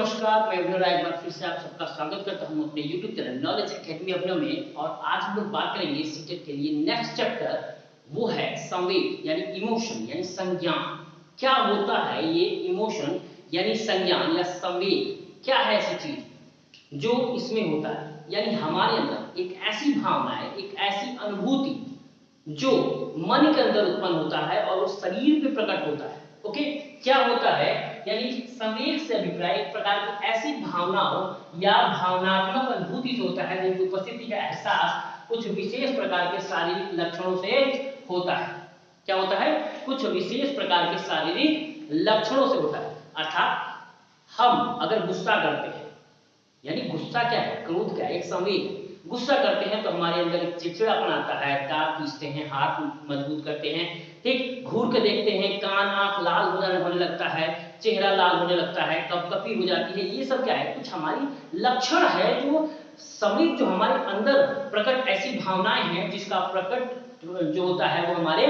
नमस्कार, मैं अभिनव राय एक बार फिर से आप सबका स्वागत करता हूं अपने YouTube चैनल नॉलेज एकेडमी अभिनव में। और आज हम लोग बात करेंगे सीटेट के लिए नेक्स्ट चैप्टर, वो है संवेग यानी इमोशन यानी संज्ञान। क्या होता है ये इमोशन यानी संज्ञान या संवेग? क्या है ऐसी चीज जो इसमें होता है? यानी हमारे अंदर एक ऐसी भावना है, एक ऐसी अनुभूति जो मन के अंदर उत्पन्न होता है और वो शरीर पे प्रकट होता है। ओके, क्या होता है? यानी संवेग से अभिप्राय एक प्रकार की ऐसी भावना हो या भावनात्मक अनुभूति जो होता है, जिनकी उपस्थिति का एहसास कुछ विशेष प्रकार के शारीरिक लक्षणों से होता है। क्या होता है? कुछ विशेष प्रकार के शारीरिक लक्षणों से होता है। अर्थात हम अगर गुस्सा करते हैं, यानी गुस्सा क्या है, क्रोध क्या है, एक संवेग। गुस्सा करते हैं तो हमारे अंदर एक चिड़चिड़ापन आता है, दांत पीसते हैं, हाथ मजबूत करते हैं, ठीक, घूर के देखते हैं, कान आंख लाल होने लगता है, चेहरा लाल होने लगता है, कपकपी हो जाती है। ये सब क्या है? कुछ हमारी लक्षण है जो संवेग, जो हमारे अंदर प्रकट ऐसी भावनाएं हैं जिसका प्रकट जो होता है वो हमारे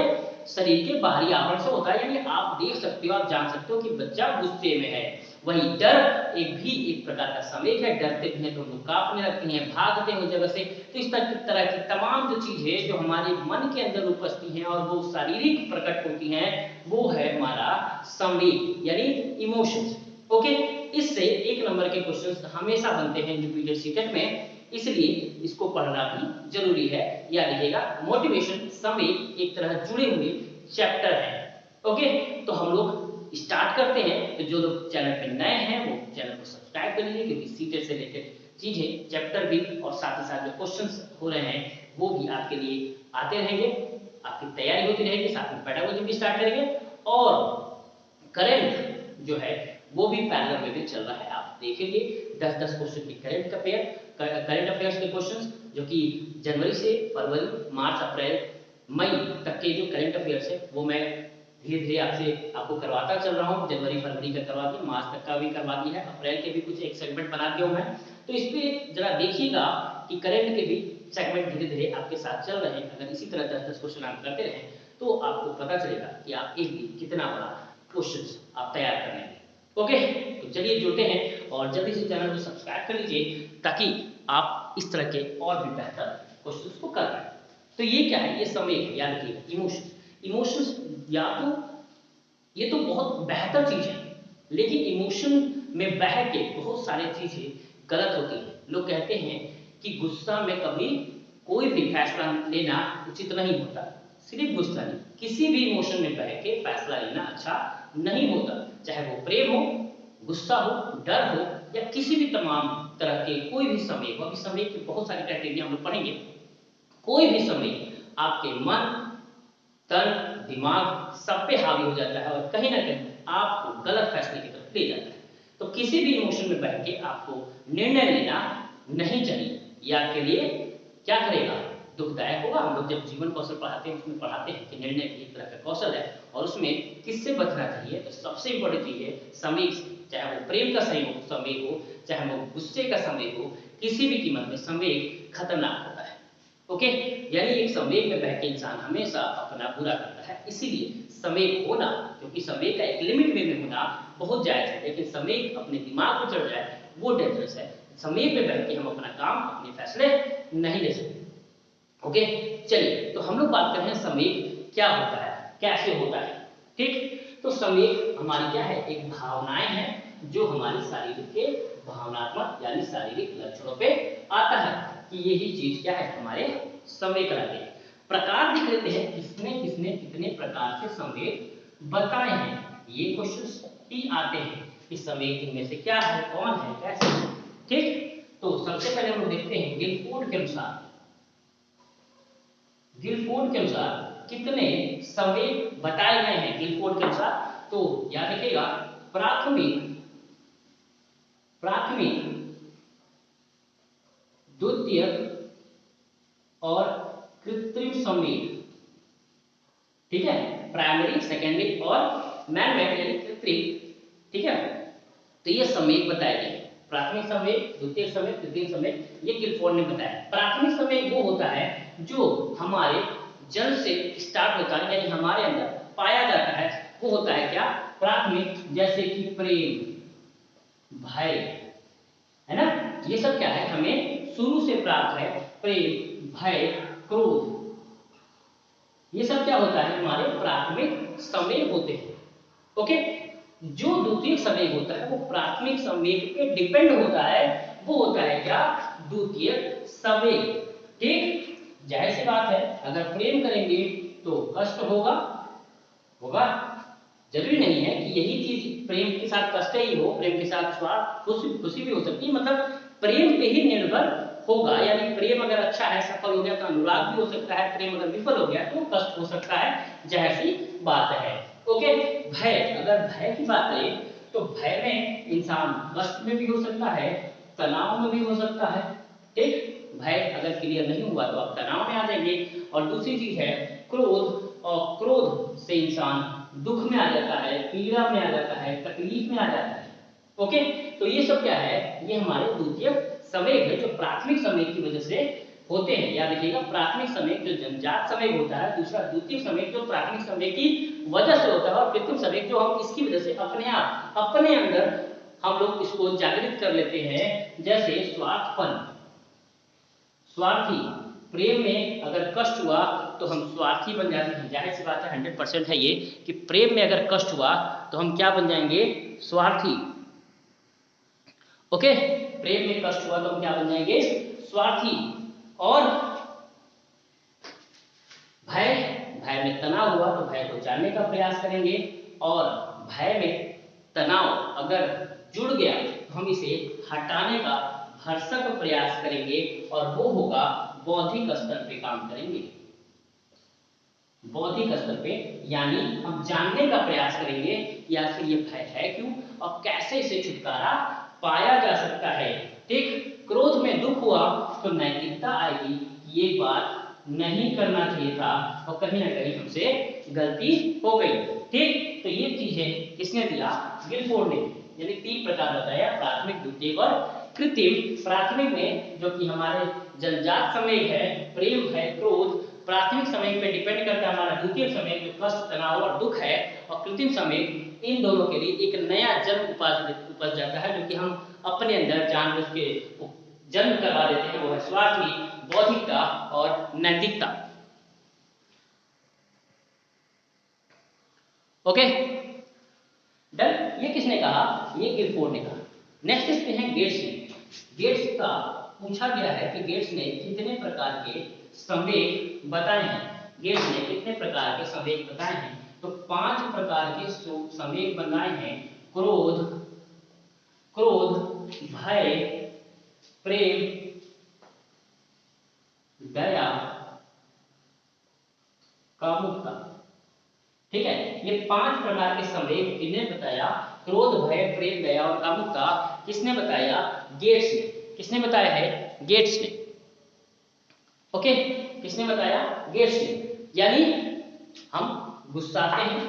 शरीर के बाहरी आवरण से होता है। यानी आप देख सकते हो, आप जान सकते हो कि बच्चा गुस्से में है। वही डर एक प्रकार का संवेग है। डरते भी हैं तो लोग कांपने लगते हैं, भागते हैं जगह से। तो इस तरह की तमाम जो चीजें जो हमारे मन के अंदर उपस्थित हैं और वो शारीरिक प्रकट होती हैं, वो है हमारा संवेग यानी इमोशंस। ओके, इससे एक नंबर के क्वेश्चंस हमेशा बनते हैं रिपीटेड सीटेट में, इसलिए इसको पढ़ना भी जरूरी है। याद रखिएगा, मोटिवेशन संवेग एक तरह जुड़े हुए चैप्टर है। ओके, तो हम लोग स्टार्ट करते हैं। तो जो लोग चैनल पे नए हैं वो चैनल को सब्सक्राइब कर लीजिए, क्योंकि सीटेट से रिलेटेड चीजें, चैप्टर भी और साथ ही साथ जो क्वेश्चंस हो रहे हैं वो भी आपके लिए आते रहेंगे, आपकी तैयारी होती रहेगी। साथ में पेडागोजी भी स्टार्ट करेंगे और करंट जो है वो भी पैरेलल में भी चल रहा है। आप देखेंगे 10-10 क्वेश्चन की करंट अफेयर्स के क्वेश्चंस, जो कि जनवरी से फरवरी, मार्च, अप्रैल, मई तक के जो करंट अफेयर्स है वो मैं धीरे धीरे आपको करवाता चल रहा हूँ। जनवरी फरवरी का करवा दिया, मार्च तक का भी करवा दिया है, अप्रैल के भी कुछ एक सेगमेंट बना दिया हूँ मैं। तो इस पे जरा देखिएगा कि करंट के भी सेगमेंट धीरे धीरे आपके साथ चल रहे हैं। अगर इसी तरह 10-10 क्वेश्चन आप करते रहें तो आपको पता चलेगा कि आप एक दिन कितना बड़ा क्वेश्चन आप तैयार कर लेंगे। ओके, तो चलिए जुड़ते हैं और जल्दी से चैनल को सब्सक्राइब कर लीजिए ताकि आप इस तरह के और भी बेहतर क्वेश्चंस को कर पाए। तो ये क्या है? ये संवेग है, याद रखिए इमोशंस। या तो ये तो बहुत बेहतर चीज है, लेकिन इमोशन में बह के बहुत सारी चीजें गलत होती है। लोग कहते हैं कि गुस्सा में कभी कोई भी फैसला लेना उचित नहीं होता। सिर्फ गुस्सा नहीं, किसी भी इमोशन में बह के फैसला लेना अच्छा नहीं होता। चाहे वो प्रेम हो, गुस्सा हो, डर हो या किसी भी तमाम तरह के कोई भी संवेग हो। अभी संवेग के बहुत सारे क्राइटेरिया हम लोग पढ़ेंगे। कोई भी संवेग आपके मन, तन, दिमाग सब पे हावी हो जाता है और कहीं ना कहीं आपको गलत फैसले की तरफ ले जाता है। तो किसी भी इमोशन में बह के आपको निर्णय लेना नहीं चाहिए। ये आपके लिए क्या करेगा? दुखदायक होगा। हम लोग जब जीवन कौशल पढ़ाते हैं उसमें पढ़ाते हैं कि निर्णय एक तरह का कौशल है और उसमें किससे बचना चाहिए। तो सबसे इंपॉर्टेंट चीज है संवेग से। चाहे वो प्रेम का संवेग हो, चाहे वो गुस्से का संवेग हो, किसी भी कीमत में संवेग खतरनाक होता है। ओके, यानी एक संवेग में बह के इंसान हमेशा अपना बुरा करता है। इसीलिए संवेग होना, क्योंकि संवेग का एक लिमिट में होना बहुत जायज है, लेकिन संवेग अपने दिमाग को चढ़ जाए वो डेंजरस है। संवेग में बह के हम अपना काम, अपने फैसले नहीं ले सकते। ओके, चलिए तो हम लोग बात कर रहे हैं संवेग क्या होता है, कैसे होता है। ठीक, तो संवेग हमारी क्या है? एक भावनाएं हैं जो हमारी शारीरिक के भावनात्मक यानी शारीरिक लक्षणों पे आता है कि यही चीज क्या है? हमारे संवेग कहलाते हैं। प्रकार देख लेते हैं, किसने किसने कितने प्रकार से संवेग बताए हैं। ये क्वेश्चंस ही आते हैं कि संवेग इनमें से क्या है, कौन है, कैसे है। ठीक, तो सबसे पहले हम लोग देखते हैं गिलफोर्ड के अनुसार कितने संवेग बताए गए हैं। गिलफोर्ड के अनुसार तो याद रखिएगा, प्राथमिक, द्वितीयक और कृत्रिम संवेग। ठीक है, प्राइमरी, सेकेंडरी और मैन-मेड यानी कृत्रिम। ठीक है, तो ये संवेग बताए गए। प्राथमिक संवेग, द्वितीयक संवेग, कृत्रिम संवेग, ये गिलफोर्ड ने बताया। प्राथमिक संवेग वो होता है जो हमारे जन्म से स्टार्ट होता है, यानी हमारे अंदर पाया जाता है। वो होता है क्या? प्राथमिक, जैसे कि प्रेम, भय, है ना। ये सब क्या है, हमें शुरू से प्राप्त है। प्रेम, भय, क्रोध, ये सब क्या होता है, हमारे प्राथमिक संवेग होते हैं। ओके, जो द्वितीय संवेग होता है वो प्राथमिक संवेग पे डिपेंड होता है, वो होता है क्या, द्वितीय संवेग। ठीक, जाहिर सी बात है, अगर प्रेम करेंगे तो कष्ट होगा, होगा, जरूरी नहीं है कि यही चीज प्रेम के साथ कष्ट ही हो, प्रेम के साथ स्वार्थ, खुशी भी हो सकती है, मतलब प्रेम पे ही निर्भर होगा। यानी प्रेम अगर अच्छा है, सफल हो गया तो अनुराग भी हो सकता है, प्रेम अगर विफल हो गया तो कष्ट हो सकता है, जाहिर सी बात है। ओके, भय, अगर भय की बात करें तो भय में इंसान कष्ट में भी हो सकता है, तनाव में भी हो सकता है। ठीक, भय अगर क्लियर नहीं हुआ तो आप तनाव में आ जाएंगे। और दूसरी चीज है क्रोध, और क्रोध से इंसान दुख में आ जाता है, पीड़ा में आ जाता है, तकलीफ में आ जाता है। ओके, तो ये सब क्या है, ये हमारे द्वितीय संवेग है जो प्राथमिक संवेग की वजह से होते हैं। याद रखिएगा, प्राथमिक संवेग जो जन्मजात संवेग होता है, दूसरा द्वितीय संवेग जो प्राथमिक संवेग की वजह से होता है, और कृत्रिम संवेग जो हम इसकी वजह से अपने आप अपने अंदर हम लोग इसको जागृत कर लेते हैं। जैसे स्वार्थपन, स्वार्थी, प्रेम में अगर कष्ट हुआ तो हम स्वार्थी बन जाते हैं। जाहिर सी बात है, 100% है ये कि प्रेम में अगर कष्ट हुआ तो हम क्या बन जाएंगे, स्वार्थी। ओके, प्रेम में कष्ट हुआ तो हम क्या बन जाएंगे, स्वार्थी। और भय, भय में तनाव हुआ तो भय को जानने का प्रयास करेंगे, और भय में तनाव अगर जुड़ गया तो हम इसे हटाने का भरसक प्रयास करेंगे, और वो होगा बौद्धिक स्तर पे काम करेंगे। बौद्धिक स्तर पे यानी हम जानने का प्रयास करेंगे कि आखिर ये भय है क्यों और कैसे इसे छुटकारा पाया जा सकता है। ठीक, क्रोध में दुख हुआ तो नैतिकता आएगी, ये बात नहीं करना चाहिए था और कहीं ना कहीं हमसे गलती हो गई। ठीक, तो ये चीजें किसने दिया, गिलफोर्ड ने। यानी 3 प्रकार बताया, प्राथमिक, द्वितीयक और कृत्रिम। प्राथमिक में जो कि हमारे जन्मजात संवेग है, प्रेम है, क्रोध, प्राथमिक संवेग पे डिपेंड करता है हमारा द्वितीय संवेग जो कष्ट, तनाव और दुख है, और कृत्रिम संवेग, इन दोनों के लिए एक नया जन्म उपज जाता है जो कि हम अपने अंदर जानबूझ के जन्म करवा देते हैं, वो है स्वार्थी, बौद्धिकता और नैतिकता। ओके डन, ये किसने कहा, ये गिलफोर्ड ने कहा। नेक्स्ट इस पे है गेट्स ने। गेट्स का पूछा गया है कि गेट्स ने कितने प्रकार के संवेग बताए हैं। गेट्स ने कितने प्रकार के संवेग बताए हैं, तो 5 प्रकार के संवेग बनाए हैं। क्रोध, क्रोध, भय, प्रेम, दया, कामुकता। ठीक है, ये 5 प्रकार के संवेग इन्हें बताया, क्रोध, भय, प्रेम, दया और कामुकता। किसने बताया, गेट्स ने। किसने बताया है, गेट्स ने। ओके, किसने बताया, गेट्स ने। यानी हम गुस्साते हैं,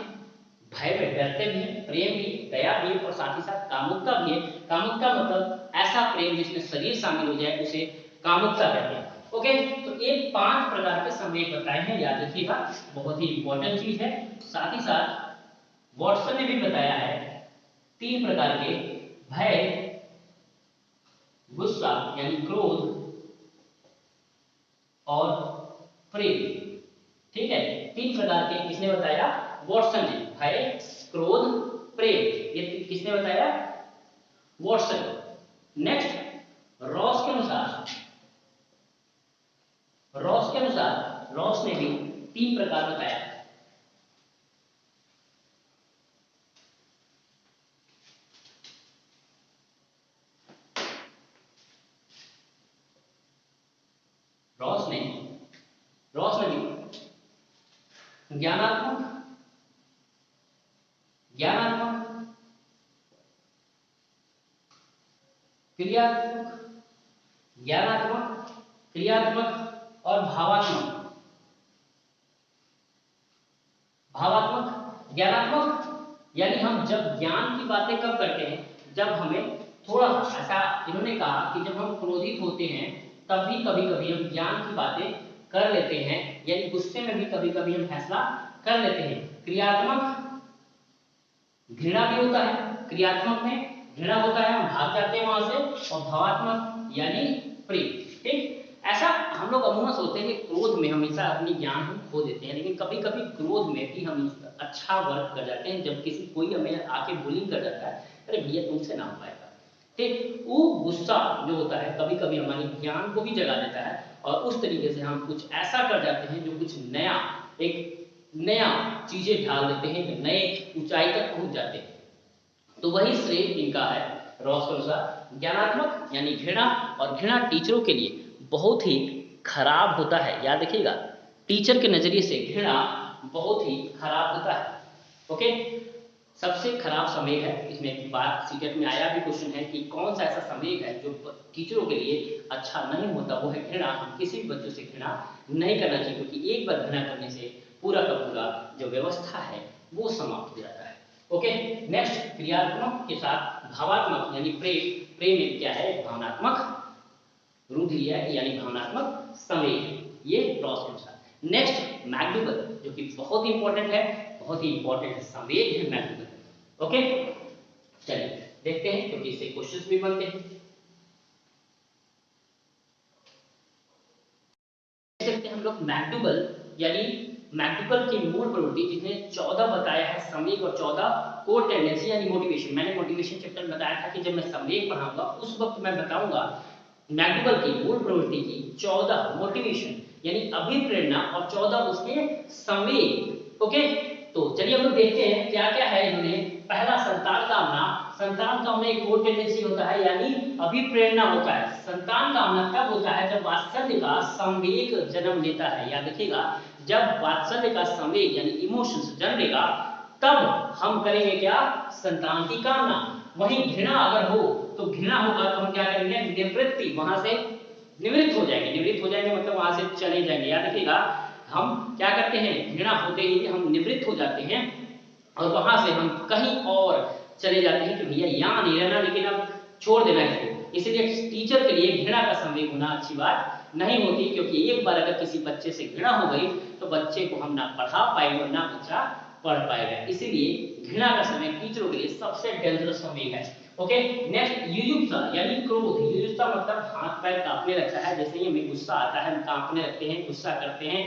भय में डरते भी हैं, प्रेम भी, दया भी, और साथ ही साथ कामुकता भी है। कामुकता मतलब ऐसा प्रेम जिसमें शरीर शामिल हो जाए, उसे कामुकता कहते हैं। ओके, तो ये 5 प्रकार के संवेग बताए हैं, याद रखिएगा, बहुत ही इंपॉर्टेंट चीज है। साथ ही साथ वॉटसन ने भी बताया है 3 प्रकार के, भय, गुस्सा यानी क्रोध और प्रेम। ठीक है, 3 प्रकार के किसने बताया, वॉटसन ने। भय, क्रोध, प्रेम, ये किसने बताया, वॉटसन। नेक्स्ट रॉस के अनुसार, रॉस के अनुसार, रॉस ने भी 3 प्रकार बताया। रॉस ने भी ज्ञानात्मक, ज्ञानात्मक, क्रियात्मक, ज्ञानात्मक, क्रियात्मक और भावात्मक। भावात्मक, ज्ञानात्मक यानी हम जब ज्ञान की बातें कब करते हैं, जब हमें थोड़ा ऐसा, इन्होंने कहा कि जब हम क्रोधित होते हैं तब भी कभी कभी हम ज्ञान की बातें कर लेते हैं, यानी गुस्से में भी कभी कभी हम फैसला कर लेते हैं। क्रियात्मक, घृणा भी होता है क्रियात्मक में, घृणा होता है हम भाग जाते हैं वहां से, और भावात्मक यानी प्रेम। ठीक, ऐसा हम लोग अमूमन सोचते हैं कि क्रोध में हमेशा अपनी ज्ञान हम खो देते हैं, लेकिन कभी कभी क्रोध में भी हम अच्छा वर्क कर जाते हैं। जब किसी कोई हमें आके बुलिंग कर जाता है, अरे भैया तुमसे ना हो पाएगा, ठीक, वो गुस्सा जो होता है कभी कभी हमारे ज्ञान को भी जगा देता है, और उस तरीके से हम कुछ ऐसा कर जाते हैं जो कुछ नया, एक नया चीजें ढाल देते हैं, एक नए ऊंचाई तक पहुंच जाते हैं। तो वही श्रेय इनका है रॉस के अनुसार। ज्ञानात्मक यानी घृणा, और घृणा टीचरों के लिए बहुत ही खराब होता है। याद रखिएगा, टीचर के नजरिए से घृणा बहुत ही खराब होता है। ओके, सबसे खराब संवेग है। इसमें एक बात सीटेट में आया भी क्वेश्चन है कि कौन सा ऐसा संवेग है जो टीचरों के लिए अच्छा नहीं होता, वो है घृणा। हम किसी भी बच्चों से घृणा नहीं करना चाहिए, क्योंकि एक बार घृणा करने से पूरा का पूरा जो व्यवस्था है वो समाप्त हो जाता है। ओके, नेक्स्ट क्रियात्मक के साथ भावात्मक यानी प्रेम। प्रेम में क्या है, भावनात्मक रूप लिया है, यानी भावनात्मक संवेग, ये रॉस के अनुसार। नेक्स्ट मैकडूगल, जो कि बहुत ही इंपॉर्टेंट है, बहुत ही इंपॉर्टेंट संवेग है मैकडूगल। ओके, चलिए देखते हैं, क्योंकि इससे क्वेश्चंस भी बनते हैं। देख सकते हैं हम लोग मैकडूगल, यानी मैकडूगल की मूल प्रवृत्ति, जिसने 14 बताया है संवेग और 14 कोर टेंडेंसी यानी मोटिवेशन। मैंने मोटिवेशन चैप्टर में बताया था कि जब मैं संवेग पढ़ाऊंगा उस वक्त मैं बताऊंगा मैकडूगल की मूल प्रवृत्ति की 14 मोटिवेशन यानी अभिप्रेरणा और 14 उसके संवेग। ओके, तो चलिए हम लोग देखते हैं क्या क्या है इन्होंने। पहला, संतान कामना। संतान कामना एक कोर टेंडेंसी होता है, यानी अभिप्रेरणा होता है। संतान कामना तब होता है जब वात्सल्य का संवेग जन्म लेता है। याद रखिएगा, जब वात्सल्य का संवेग यानी इमोशंस जन्म लेगा, तब हम करेंगे क्या, संतान की कामना। वहीं घृणा अगर हो तो घृणा होगा तो हम क्या करेंगे, निवृत्ति, वहां से निवृत्त हो जाएंगे। निवृत्त हो जाएंगे मतलब वहां से चले जाएंगे। याद रखिएगा, हम क्या करते हैं, घृणा होते ही हम निवृत्त हो जाते हैं और वहां से हम कहीं और चले जाते हैं कि भैया यहाँ नहीं रहना, लेकिन अब छोड़ देना इसको। इसलिए टीचर के लिए घृणा का संवेग होना अच्छी बात नहीं होती, क्योंकि एक बार अगर किसी बच्चे से घृणा हो गई तो बच्चे को हम ना पढ़ा पाएंगे और ना बच्चा पढ़ पाएगा। इसीलिए घृणा का संवेग टीचरों के लिए सबसे डेंजरस संवेग है। ओके, नेक्स्ट युयुत्सा यानी क्रोध। युयुत्सा मतलब हाथ पैर कांपने लगता है, जैसे ही हमें गुस्सा आता है हम कांपने लगते हैं, गुस्सा करते हैं,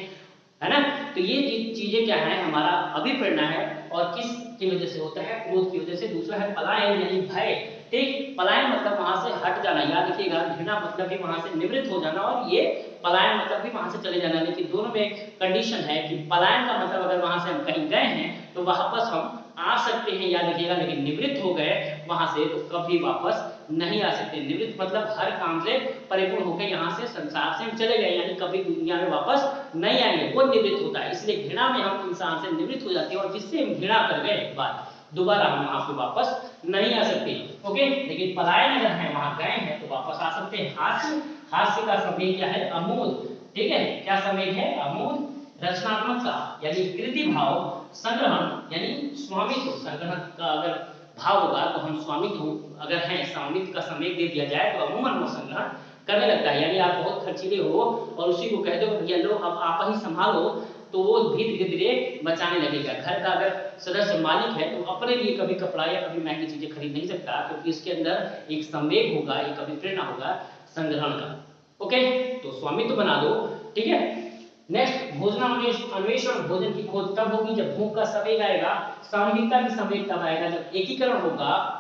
है ना। तो ये चीजें क्या है, हमारा अभिप्रेरणा है, और किस की वजह से होता है, क्रोध की वजह से। दूसरा है पलायन यानी भय। ठीक, पलायन मतलब वहां से हट जाना। याद रखिएगा, घृणा मतलब भी वहां से निवृत्त हो जाना, और ये पलायन मतलब भी वहां से चले जाना। लेकिन दोनों में कंडीशन है कि पलायन का मतलब अगर वहां से हम कहीं गए हैं तो वापस हम आ सकते हैं, याद रखिएगा, लेकिन निवृत्त हो गए वहां से तो कभी वापस नहीं आ सकते। निवृत्त मतलब हर काम से परिपूर्ण होकर यहाँ से संसार से हम चले गए, यानी कभी दुनिया में वापस नहीं आएंगे, वो निवृत्त होता है। इसलिए घृणा में हम इंसान से निवृत्त हो जाते हैं, और जिससे हम घृणा कर गए एक बार, दोबारा हम वहां पे वापस नहीं आ सकते। ओके, लेकिन पलायन अगर है, वहां गए हैं तो वापस आ सकते हैं। हास्य, हास्य का संवेग क्या है, अमूद। ठीक है, क्या संवेग है, अमूद। रचनात्मकता यानी कृति भाव। संग्रहण यानी स्वामित्व, संग्रहण का अगर भाव होगा तो हम स्वामित्व अगर है, स्वामित्व का संवेग दे दिया जाए तो अमूमन वो संग्रहण करने लगता है। यानी आप बहुत खर्चीले हो और उसी को कह दो भैया लो अब आप ही संभालो, तो वो भी धीरे धीरे बचाने लगेगा। घर का अगर सदस्य मालिक है तो अपने लिए कभी कपड़ा या कभी महंगी चीजें खरीद नहीं सकता, क्योंकि इसके अंदर एक संवेग होगा, एक अभिप्रेरणा होगा संग्रहण का। ओके, तो स्वामित्व बना दो। ठीक है, नेक्स्ट भोजनान्वेषण, भोजन की खोज तब होगी जब भूख का संवेग आएगा। सामूहिकता की संवेग तब आएगा जब एकीकरण होगा।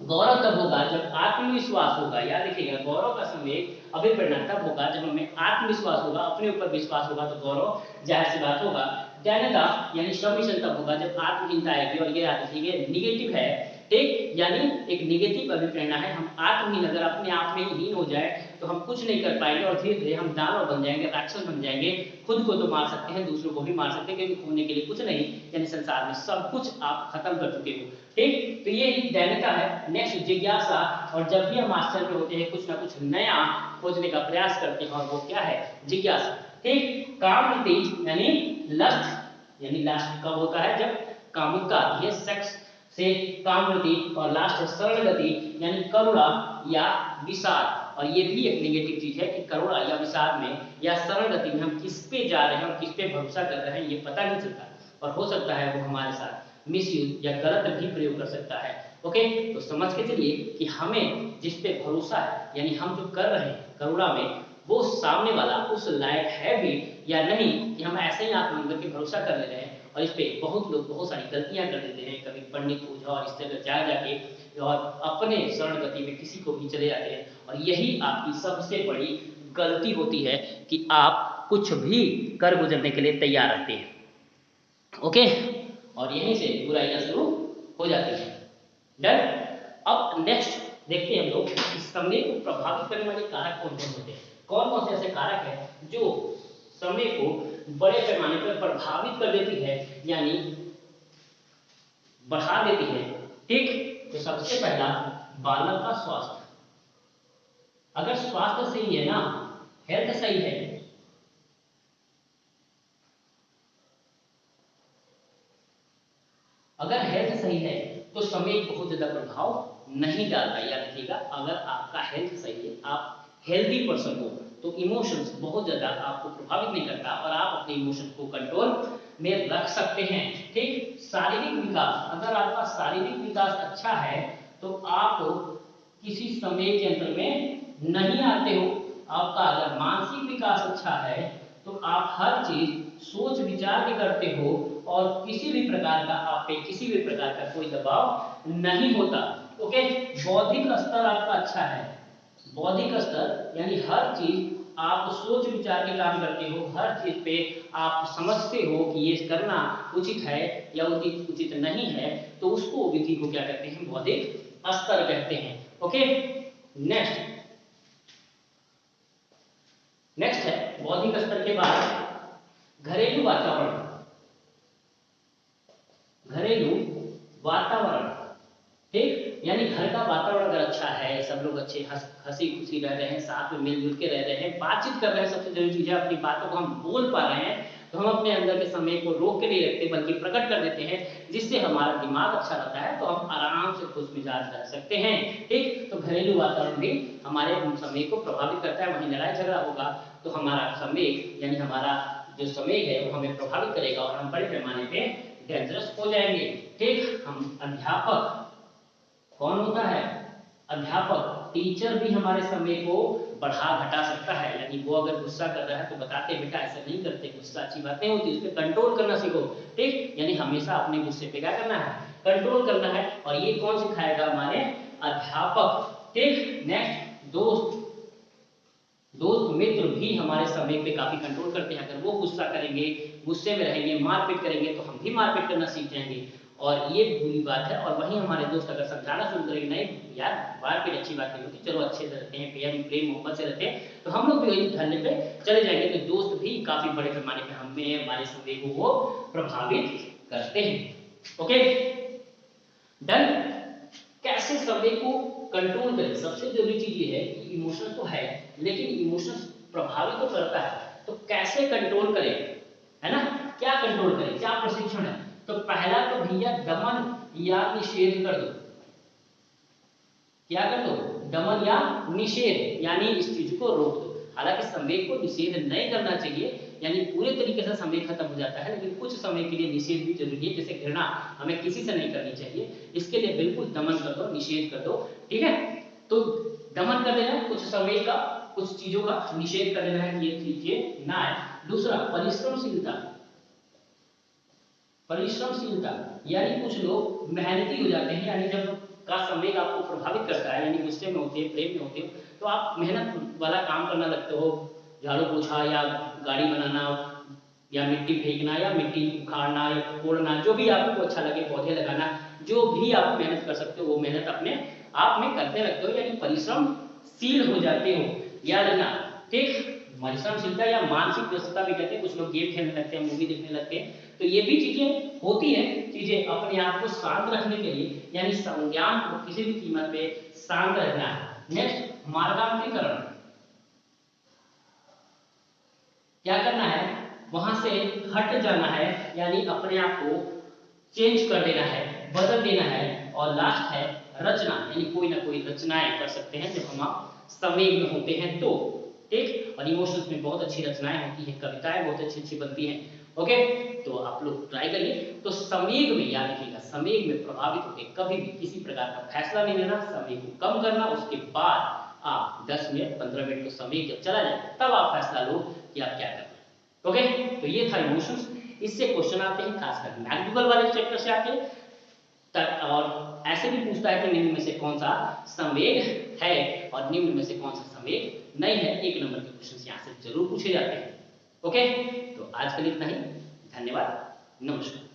गौरव तब होगा जब आत्मविश्वास होगा। याद रखिएगा, गौरव का संवेग अभिप्रेरणा तब होगा जब हमें आत्मविश्वास होगा, अपने ऊपर विश्वास होगा, तो गौरव जाहिर सी बात होगा। दैन्यता यानी सबमिशन तब होगा जब आत्महीनता आएगी, और ये याद रखिए निगेटिव है। ठीक, यानी एक निगेटिव अभिप्रेरणा है। हम आत्महीन, अगर अपने आप में हीन हो जाए तो हम कुछ नहीं कर पाएंगे, और धीरे धीरे हम दानव बन जाएंगे, राक्षस बन जाएंगे। खुद को तो मार सकते हैं, दूसरों को भी मार सकते हैं, क्योंकि खोने के लिए कुछ नहीं, यानी संसार में सब कुछ आप खत्म कर चुके हो। ठीक, तो ये दैन्यता है। नेक्स्ट जिज्ञासा, और जब भी हम आश्चर्य में होते हैं, कुछ ना कुछ नया खोजने का प्रयास करते हैं, और वो क्या है, जिज्ञासा। ठीक, कामवृत्ति यानी लस्ट, यानी लास्ट कब होता है, जब कामुकता आती है, सेक्स से कामवृत्ति। और लास्ट है सरल गति यानी करुणा या विषाद, और ये भी एक नेगेटिव चीज है कि करुणा या विषाद में या सरल गति में हम किस पे जा रहे हैं और किस पे भरोसा कर रहे हैं ये पता नहीं चलता, और हो सकता है वो हमारे साथ मिसयूज या गलत भी प्रयोग कर सकता है। ओके, तो समझ के चलिए कि हमें जिस पे भरोसा है, यानी हम जो कर रहे हैं करुणा में, वो सामने वाला उस लायक है भी या नहीं, कि हम ऐसे ही आंख बंद करके भरोसा कर ले रहे हैं। और इस पे बहुत लोग बहुत सारी गलतियां कर देते हैं, कभी पंडित ओझा और इस तरह जा जाके और अपने शरण गति में किसी को भी चले जाते हैं। और यही आपकी सबसे बड़ी गलती होती है कि आप कुछ भी कर गुजरने के लिए तैयार रहते हैं। ओके, और यहीं से बुराइयां शुरू हो जाती हैं। डन। अब नेक्स्ट देखते हैं हम लोग कि समय को प्रभावित करने वाले कारक कौन कौन होते हैं। कौन कौन से ऐसे कारक हैं जो समय को बड़े पैमाने पर प्रभावित कर देती है, यानी बढ़ा देती है। ठीक, तो सबसे पहला बालक का स्वास्थ्य। अगर स्वास्थ्य सही है ना, हेल्थ सही है, अगर हेल्थ सही है तो समय बहुत ज्यादा प्रभाव नहीं डालता। याद रखिएगा, अगर आपका हेल्थ सही है, आप हेल्दी पर्सन हो, तो इमोशंस बहुत ज्यादा आपको प्रभावित नहीं करता और आप अपने इमोशंस को कंट्रोल में रख सकते हैं। ठीक, शारीरिक विकास, अगर आपका शारीरिक विकास अच्छा है तो आप किसी समय के अंतर में नहीं आते हो। आपका अगर मानसिक विकास अच्छा है तो आप हर चीज सोच विचार के करते हो और किसी भी प्रकार का आप पे किसी भी प्रकार का कोई दबाव नहीं होता। ओके, बौद्धिक स्तर आपका अच्छा है। बौद्धिक स्तर यानी हर चीज आप सोच विचार के काम करते हो, हर चीज पे आप समझते हो कि ये करना उचित है या उचित नहीं है, तो उसको विधि को क्या कहते हैं, बौद्धिक स्तर कहते हैं। ओके, नेक्स्ट है बौद्धिक स्तर के बाद घरेलू वातावरण। घरेलू वातावरण, ठीक, यानी घर का वातावरण अगर अच्छा है, सब लोग अच्छे हंसी खुशी रह रहे हैं, साथ में मिलजुल के रह रहे हैं, बातचीत कर रहे हैं, सबसे जरूरी चीज है अपनी बातों को हम बोल पा रहे हैं, तो हम अपने अंदर के समय को रोक के नहीं रखते बल्कि प्रकट कर देते हैं, जिससे हमारा दिमाग अच्छा रहता है, तो हम आराम से खुश मिजाज रह सकते हैं। ठीक, तो घरेलू वातावरण भी हमारे समय को प्रभावित करता है। वहीं लड़ाई झगड़ा होगा तो हमारा समय यानी हमारा जो समय है वो हमें प्रभावित करेगा और हम बड़े पैमाने पे डेंजरस हो जाएंगे। ठीक, हम अध्यापक, कौन होता है, अध्यापक, टीचर भी हमारे समय को बढ़ा घटा सकता है। यानी वो अगर गुस्सा कर रहा है तो बताते बेटा ऐसा नहीं करते, गुस्सा अच्छी बात नहीं होती, उस पर कंट्रोल करना सीखो। ठीक, यानी हमेशा अपने गुस्से पे क्या करना है, कंट्रोल करना है, और ये कौन सिखाएगा, हमारे अध्यापक। ठीक, नेक्स्ट दोस्त। दोस्त मित्र भी हमारे समय पे काफी कंट्रोल करते हैं। अगर वो गुस्सा करेंगे, गुस्से में रहेंगे, मारपीट करेंगे, तो हम भी मारपीट करना सीख जाएंगे और ये बुरी बात है। और वहीं हमारे दोस्त अगर समझाना शुरू करेंगे, नहीं यार मारपीट अच्छी बात नहीं होती, चलो अच्छे से रहते हैं, प्रेम मोहब्बत से रहते हैं, तो हम लोग भी वही ढलने पे चले जाएंगे। तो दोस्त भी काफी बड़े पैमाने पे हमें, हमारे समय को वो प्रभावित करते हैं। Okay, done. कैसे समय को कंट्रोल करें, सबसे जरूरी चीज ये है कि इमोशन तो है, लेकिन इमोशन प्रभावित तो करता है, तो कैसे कंट्रोल करें, है ना, क्या कंट्रोल करें, क्या प्रशिक्षण है। तो पहला तो भैया दमन या निषेध कर दो। क्या कर दो, दमन या निषेध, यानी इस चीज को रोक दो। हालांकि संवेग को निषेध नहीं करना चाहिए, यानी पूरे तरीके से संवेग खत्म हो जाता है, लेकिन कुछ समय के लिए निषेध भी जरूरी है। जैसे घृणा हमें किसी से नहीं करनी चाहिए, इसके लिए बिल्कुल दमन कर दो, निषेध कर दो। ठीक है, तो दमन कर देना कुछ समय का, कुछ चीजों का निषेध कर देना है, ये चीजें ना है। दूसरा परिश्रमशीलता। परिश्रमशीलता यानी कुछ लोग मेहनती हो जाते हैं, यानी जब का समय आपको प्रभावित करता है, यानी गुस्से में होते हैं, प्रेम में होते हो, तो आप मेहनत वाला काम करना लगते हो, झाड़ू पोछा या गाड़ी बनाना या मिट्टी फेंकना या मिट्टी उखाड़ना या कोड़ना, जो भी आपको अच्छा लगे, पौधे लगाना, जो भी आप मेहनत कर सकते हो वो मेहनत अपने आप में करने लगते हो, यानी परिश्रमशील हो जाते हो। याद रखना। ठीक, परिश्रमशीलता या मानसिक व्यस्तता भी कहते हैं। कुछ लोग गेम खेलने लगते हैं, मूवी देखने लगते हैं, तो ये भी चीजें होती है, चीजें अपने आप को शांत रखने के लिए, यानी संज्ञान को किसी भी कीमत पे शांत रखना है। नेक्स्ट मार्गांतरीकरण। क्या करना है, वहां से हट जाना है, यानी अपने आप को चेंज कर देना है, बदल देना है। और लास्ट है रचना, यानी कोई ना कोई रचनाएं कर सकते हैं जब हम संवेग में होते हैं तो। ठीक, और इमोशंस में बहुत अच्छी रचनाएं होती हैं, कविताएं बहुत अच्छी अच्छी बनती हैं। ओके, तो आप लोग ट्राई करिए। तो संवेग में याद रखिएगा, संवेग में प्रभावित होकर कभी भी किसी प्रकार का फैसला नहीं लेना, संवेग को कम करना, उसके बाद आप 10 मिनट 15 मिनट तो संवेग जब चला जाए तब आप फैसला लो कि आप क्या करना है। ओके, तो ये था इमोशंस। इससे क्वेश्चन आते हैं खासकर मैक्सवेल वाले चैप्टर से आते हैं, और ऐसे भी पूछता है कि निम्न में से कौन सा संवेग है और निम्न में से कौन सा संवेग नहीं है। 1 नंबर के क्वेश्चन यहाँ से जरूर पूछे जाते हैं। ओके, तो आज के लिए इतना ही। धन्यवाद, नमस्कार।